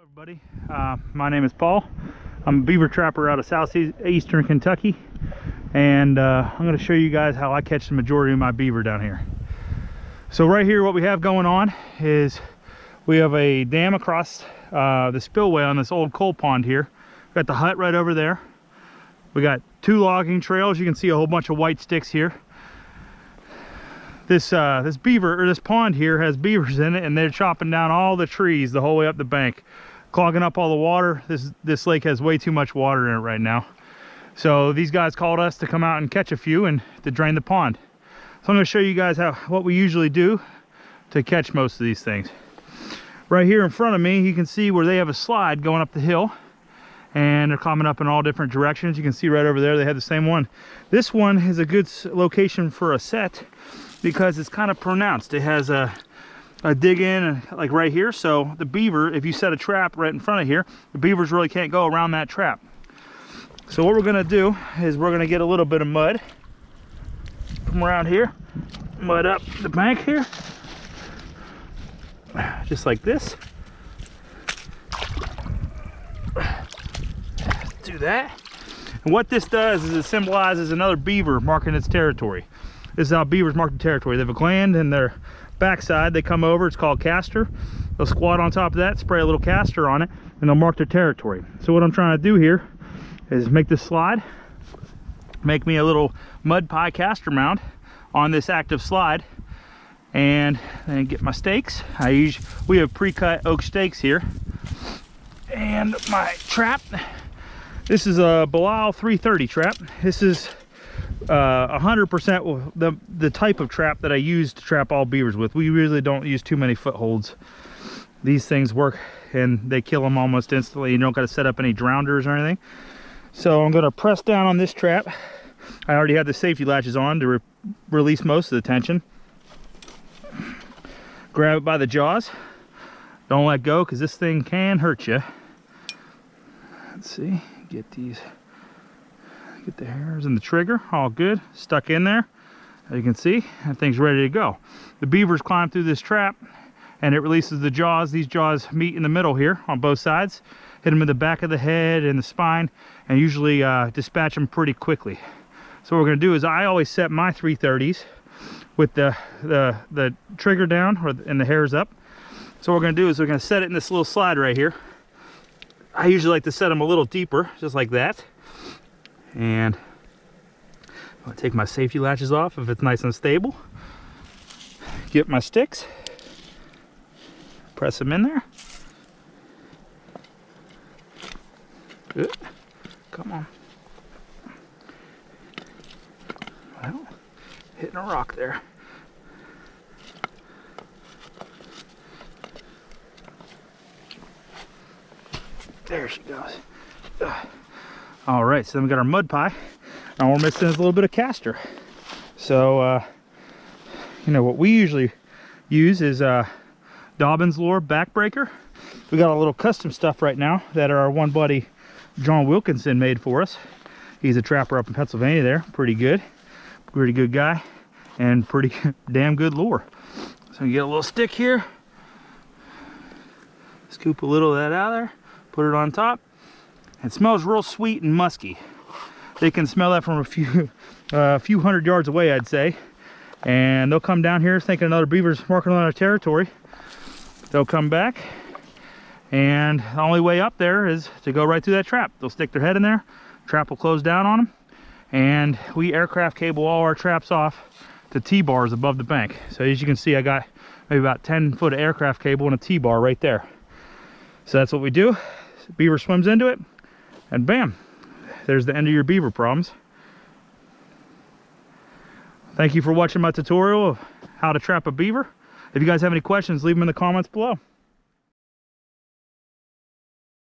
Everybody, my name is Paul. I'm a beaver trapper out of southeastern Kentucky, and I'm going to show you guys how I catch the majority of my beaver down here. So right here, what we have going on is we have a dam across the spillway on this old coal pond here. We got the hut right over there. We got two logging trails. You can see a whole bunch of white sticks here. This beaver, or this pond here, has beavers in it, and they're chopping down all the trees the whole way up the bank, clogging up all the water. This lake has way too much water in it right now. So these guys called us to come out and catch a few and to drain the pond. So I'm going to show you guys what we usually do to catch most of these things. Right here in front of me, you can see where they have a slide going up the hill, and they're coming up in all different directions. You can see right over there they have the same one. This one is a good location for a set because it's kind of pronounced. It has a dig in like right here, so the beaver, if you set a trap right in front of here, the beavers really can't go around that trap. So what we're going to do is we're going to get a little bit of mud from around here, mud up the bank here, just like this. Do that, and what this does is it symbolizes another beaver marking its territory. This is how beavers mark the territory. They have a gland in their backside. They come over, it's called castor. They'll squat on top of that, spray a little castor on it, and they'll mark their territory. So what I'm trying to do here is make this slide, make me a little mud pie castor mound on this active slide, and then get my stakes. We have pre-cut oak stakes here, and my trap. This is a Belial 330 trap. This is 100% the type of trap that I use to trap all beavers with. We really don't use too many footholds. These things work and they kill them almost instantly. You don't got to set up any drowners or anything. So I'm going to press down on this trap. I already have the safety latches on to release most of the tension. Grab it by the jaws. Don't let go because this thing can hurt you. Let's see, get the hairs and the trigger all good, stuck in there. As you can see, that thing's ready to go. The beavers climb through this trap and it releases the jaws. These jaws meet in the middle here on both sides, hit them in the back of the head and the spine, and usually dispatch them pretty quickly. So what we're going to do is I always set my 330s with the trigger down and the hairs up. So what we're going to do is we're going to set it in this little slide right here. I usually like to set them a little deeper, just like that. And I'll take my safety latches off if it's nice and stable. Get my sticks, press them in there. Good. Come on. Well, hitting a rock there. There she goes. All right, so then we got our mud pie, and we're mixing a little bit of castor. So, you know, what we usually use is Dobbin's Lure backbreaker. We got a little custom stuff right now that our one buddy John Wilkinson made for us. He's a trapper up in Pennsylvania there. Pretty good guy, and pretty damn good lure. So you get a little stick here, scoop a little of that out of there, put it on top. It smells real sweet and musky. They can smell that from a few hundred yards away, I'd say. And they'll come down here thinking another beaver's marking on our territory. They'll come back, and the only way up there is to go right through that trap. They'll stick their head in there, trap will close down on them, and we aircraft cable all our traps off to T-bars above the bank. So as you can see, I got maybe about 10 foot of aircraft cable and a T-bar right there. So that's what we do. Beaver swims into it, and bam, there's the end of your beaver problems. Thank you for watching my tutorial of how to trap a beaver. If you guys have any questions, leave them in the comments below.